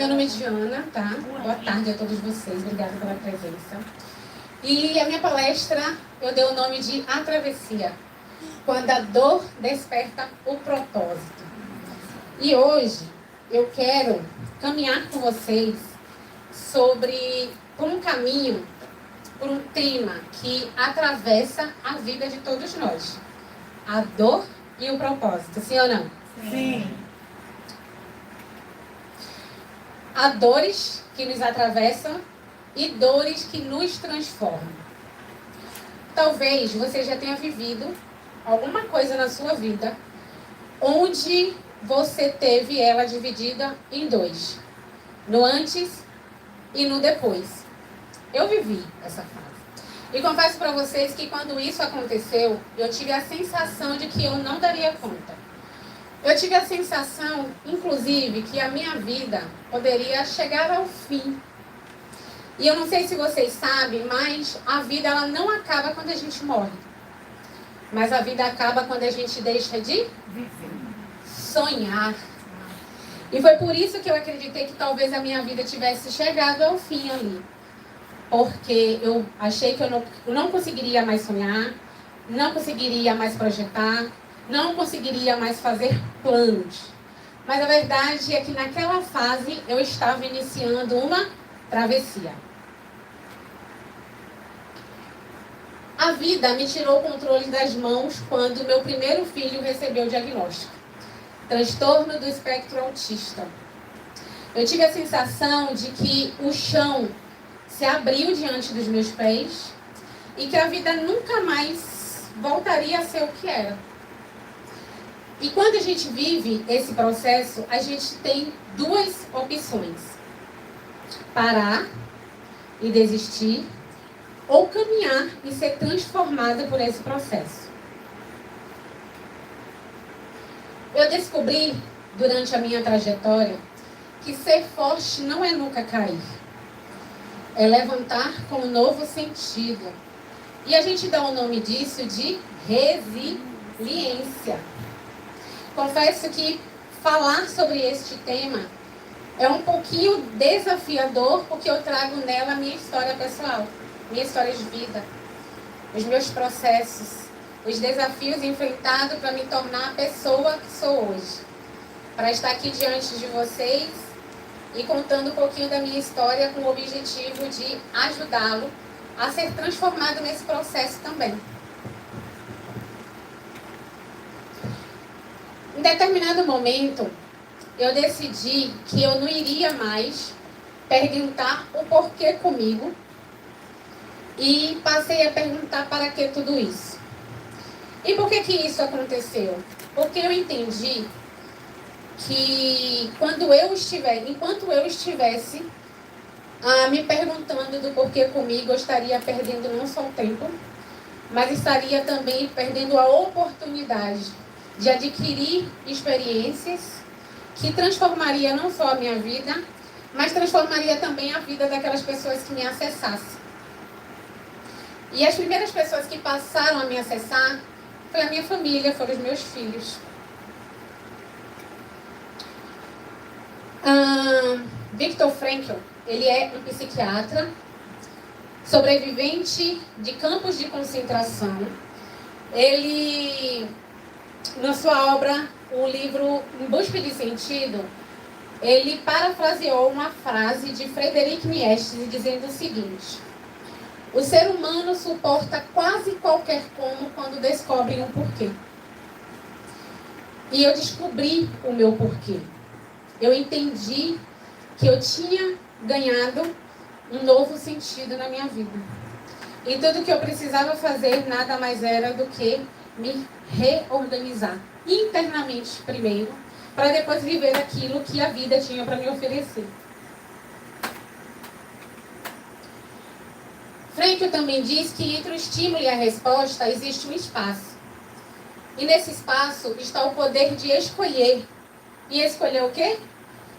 Meu nome é Diana, tá? Boa tarde a todos vocês, obrigada pela presença. E a minha palestra, eu dei o nome de A Travessia, quando a dor desperta o propósito. E hoje eu quero caminhar com vocês por um caminho, por um tema que atravessa a vida de todos nós. A dor e o propósito, sim ou não? Sim. Há dores que nos atravessam e dores que nos transformam. Talvez você já tenha vivido alguma coisa na sua vida onde você teve ela dividida em dois. No antes e no depois. Eu vivi essa fase. E confesso para vocês que quando isso aconteceu, eu tive a sensação de que eu não daria conta. Eu tive a sensação, inclusive, que a minha vida poderia chegar ao fim. E eu não sei se vocês sabem, mas a vida ela não acaba quando a gente morre. Mas a vida acaba quando a gente deixa de sonhar. E foi por isso que eu acreditei que talvez a minha vida tivesse chegado ao fim ali. Porque eu achei que eu não conseguiria mais sonhar, não conseguiria mais projetar, não conseguiria mais fazer planos. Mas a verdade é que naquela fase eu estava iniciando uma travessia. A vida me tirou o controle das mãos quando meu primeiro filho recebeu o diagnóstico. Transtorno do espectro autista. Eu tive a sensação de que o chão se abriu diante dos meus pés e que a vida nunca mais voltaria a ser o que era. E quando a gente vive esse processo, a gente tem duas opções. Parar e desistir, ou caminhar e ser transformada por esse processo. Eu descobri, durante a minha trajetória, que ser forte não é nunca cair. É levantar com um novo sentido. E a gente dá o nome disso de resiliência. Confesso que falar sobre este tema é um pouquinho desafiador, porque eu trago nela a minha história pessoal, minha história de vida, os meus processos, os desafios enfrentados para me tornar a pessoa que sou hoje. Para estar aqui diante de vocês e contando um pouquinho da minha história com o objetivo de ajudá-lo a ser transformado nesse processo também. Em determinado momento, eu decidi que eu não iria mais perguntar o porquê comigo e passei a perguntar para que tudo isso. E por que isso aconteceu? Porque eu entendi que enquanto eu estivesse me perguntando do porquê comigo, eu estaria perdendo não só o tempo, mas estaria também perdendo a oportunidade de adquirir experiências que transformaria não só a minha vida, mas transformaria também a vida daquelas pessoas que me acessassem. E as primeiras pessoas que passaram a me acessar foi a minha família, foram os meus filhos. Viktor Frankl, ele é um psiquiatra, sobrevivente de campos de concentração. Ele, na sua obra, o livro Em Busca de Sentido, ele parafraseou uma frase de Friedrich Nietzsche dizendo o seguinte: o ser humano suporta quase qualquer como quando descobre um porquê. E eu descobri o meu porquê. Eu entendi que eu tinha ganhado um novo sentido na minha vida. E tudo que eu precisava fazer nada mais era do que me reorganizar internamente primeiro, para depois viver aquilo que a vida tinha para me oferecer. Frankl também diz que entre o estímulo e a resposta existe um espaço. E nesse espaço está o poder de escolher. E escolher o quê?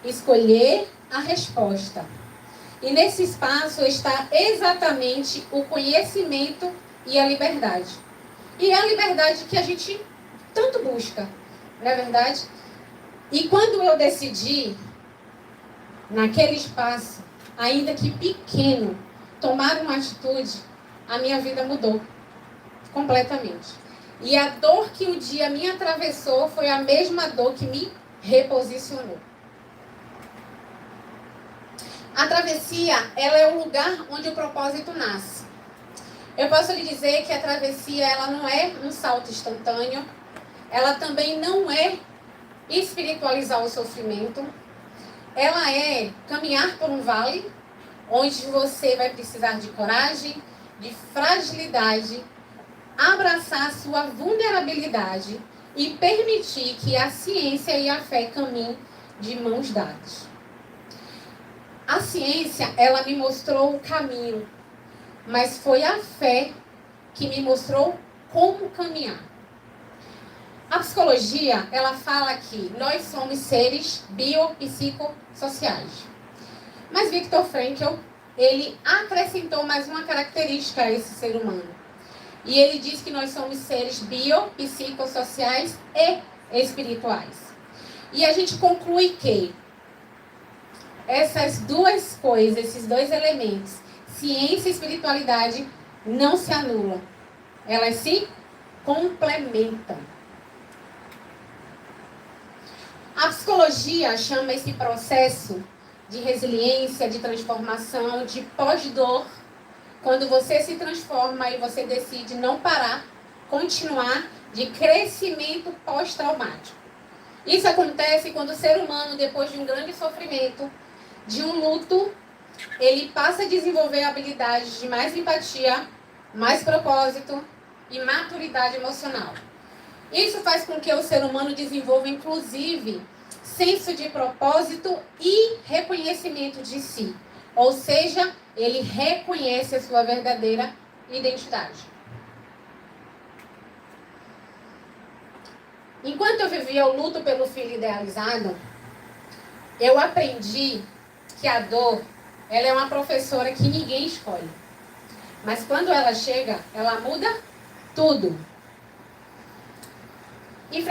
Escolher a resposta. E nesse espaço está exatamente o conhecimento e a liberdade. E é a liberdade que a gente tanto busca, não é verdade? E quando eu decidi naquele espaço, ainda que pequeno, tomar uma atitude, a minha vida mudou completamente. E a dor que o dia me atravessou foi a mesma dor que me reposicionou. A travessia, ela é o lugar onde o propósito nasce. Eu posso lhe dizer que a travessia, ela não é um salto instantâneo, ela também não é espiritualizar o sofrimento, ela é caminhar por um vale, onde você vai precisar de coragem, de fragilidade, abraçar a sua vulnerabilidade e permitir que a ciência e a fé caminhem de mãos dadas. A ciência, ela me mostrou o caminho, mas foi a fé que me mostrou como caminhar. A psicologia, ela fala que nós somos seres biopsicossociais. Mas Viktor Frankl, ele acrescentou mais uma característica a esse ser humano. E ele diz que nós somos seres biopsicossociais e espirituais. E a gente conclui que essas duas coisas, esses dois elementos, ciência e espiritualidade, não se anulam. Elas se complementam. A psicologia chama esse processo de resiliência, de transformação, de pós-dor, quando você se transforma e você decide não parar, continuar, de crescimento pós-traumático. Isso acontece quando o ser humano, depois de um grande sofrimento, de um luto, ele passa a desenvolver habilidades de mais empatia, mais propósito e maturidade emocional. Isso faz com que o ser humano desenvolva, inclusive, senso de propósito e reconhecimento de si. Ou seja, ele reconhece a sua verdadeira identidade. Enquanto eu vivia o luto pelo filho idealizado, eu aprendi que a dor, ela é uma professora que ninguém escolhe. Mas quando ela chega, ela muda tudo. E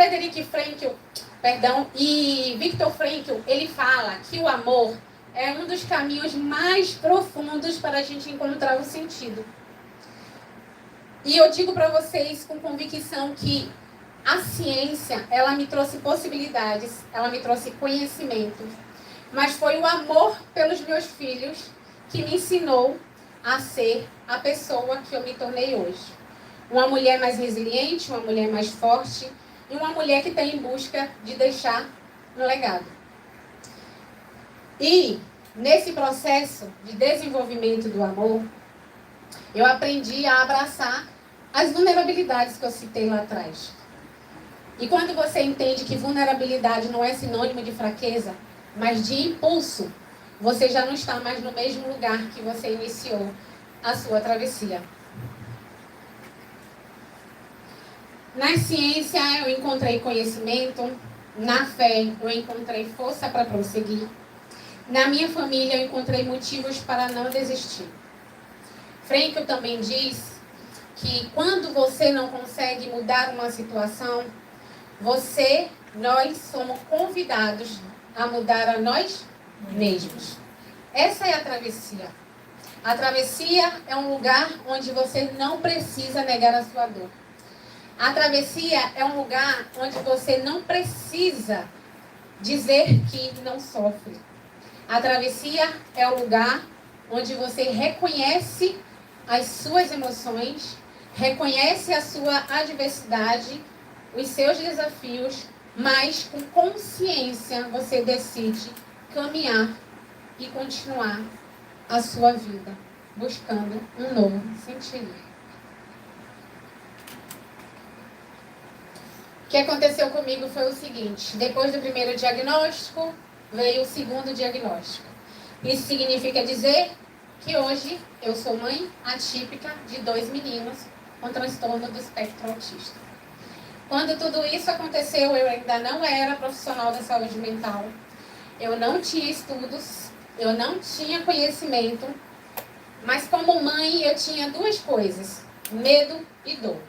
Viktor Frankl, ele fala que o amor é um dos caminhos mais profundos para a gente encontrar o sentido. E eu digo para vocês com convicção que a ciência, ela me trouxe possibilidades, ela me trouxe conhecimento, mas foi o amor pelos meus filhos que me ensinou a ser a pessoa que eu me tornei hoje. Uma mulher mais resiliente, uma mulher mais forte e uma mulher que está em busca de deixar um legado. E nesse processo de desenvolvimento do amor, eu aprendi a abraçar as vulnerabilidades que eu citei lá atrás. E quando você entende que vulnerabilidade não é sinônimo de fraqueza, mas de impulso, você já não está mais no mesmo lugar que você iniciou a sua travessia. Na ciência eu encontrei conhecimento, na fé eu encontrei força para prosseguir, na minha família eu encontrei motivos para não desistir. Frankl também diz que quando você não consegue mudar uma situação, nós somos convidados a mudar a nós mesmos. Essa é a travessia. A travessia é um lugar onde você não precisa negar a sua dor. A travessia é um lugar onde você não precisa dizer que não sofre. A travessia é o lugar onde você reconhece as suas emoções, reconhece a sua adversidade, os seus desafios, mas com consciência você decide caminhar e continuar a sua vida, buscando um novo sentido. O que aconteceu comigo foi o seguinte: depois do primeiro diagnóstico, veio o segundo diagnóstico. Isso significa dizer que hoje eu sou mãe atípica de 2 meninos com transtorno do espectro autista. Quando tudo isso aconteceu, eu ainda não era profissional da saúde mental. Eu não tinha estudos, eu não tinha conhecimento, mas como mãe eu tinha 2 coisas: medo e dor.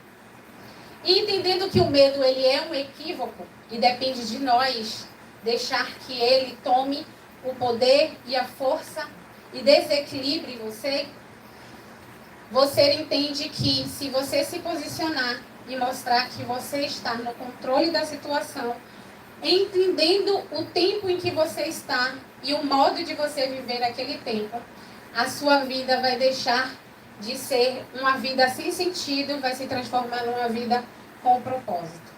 E entendendo que o medo ele é um equívoco e depende de nós deixar que ele tome o poder e a força e desequilíbrio em você, você entende que se você se posicionar e mostrar que você está no controle da situação, entendendo o tempo em que você está e o modo de você viver aquele tempo, a sua vida vai deixar de ser uma vida sem sentido, vai se transformar numa vida com propósito.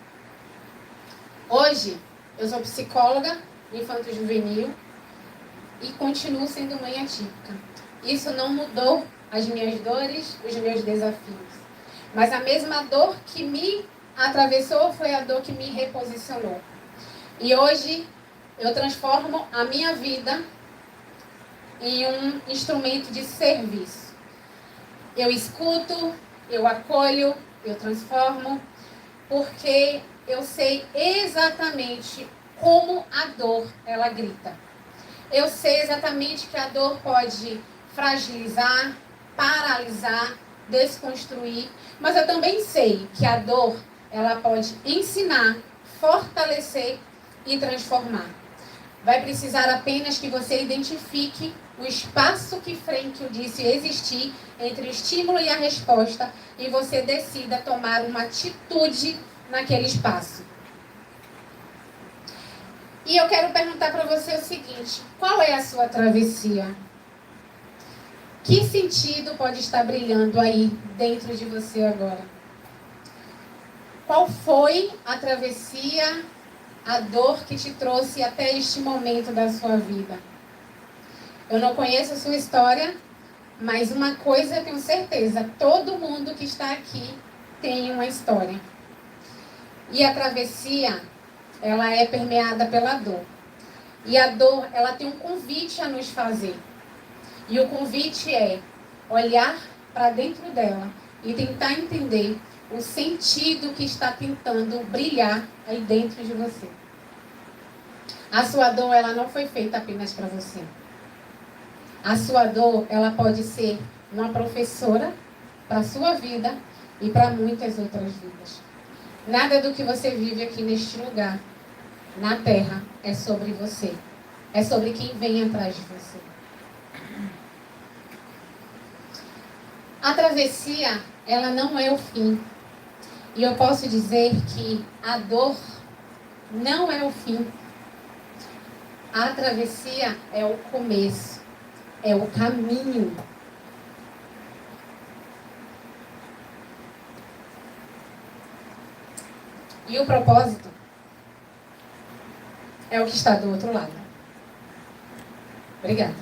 Hoje, eu sou psicóloga infanto-juvenil e continuo sendo mãe atípica. Isso não mudou as minhas dores, os meus desafios. Mas a mesma dor que me atravessou foi a dor que me reposicionou. E hoje eu transformo a minha vida em um instrumento de serviço. Eu escuto, eu acolho, eu transformo, porque eu sei exatamente como a dor ela grita. Eu sei exatamente que a dor pode fragilizar, paralisar, desconstruir, mas eu também sei que a dor ela pode ensinar, fortalecer e transformar. Vai precisar apenas que você identifique o espaço que Frankl disse existir entre o estímulo e a resposta e você decida tomar uma atitude naquele espaço. E eu quero perguntar para você o seguinte: qual é a sua travessia? Que sentido pode estar brilhando aí dentro de você agora? Qual foi a travessia, a dor que te trouxe até este momento da sua vida? Eu não conheço a sua história, mas uma coisa eu tenho certeza: todo mundo que está aqui tem uma história. E a travessia, ela é permeada pela dor. E a dor, ela tem um convite a nos fazer. E o convite é olhar para dentro dela e tentar entender o sentido que está tentando brilhar aí dentro de você. A sua dor, ela não foi feita apenas para você. A sua dor, ela pode ser uma professora para a sua vida e para muitas outras vidas. Nada do que você vive aqui neste lugar, na Terra, é sobre você. É sobre quem vem atrás de você. A travessia, ela não é o fim. E eu posso dizer que a dor não é o fim. A travessia é o começo. É o caminho. E o propósito é o que está do outro lado. Obrigada.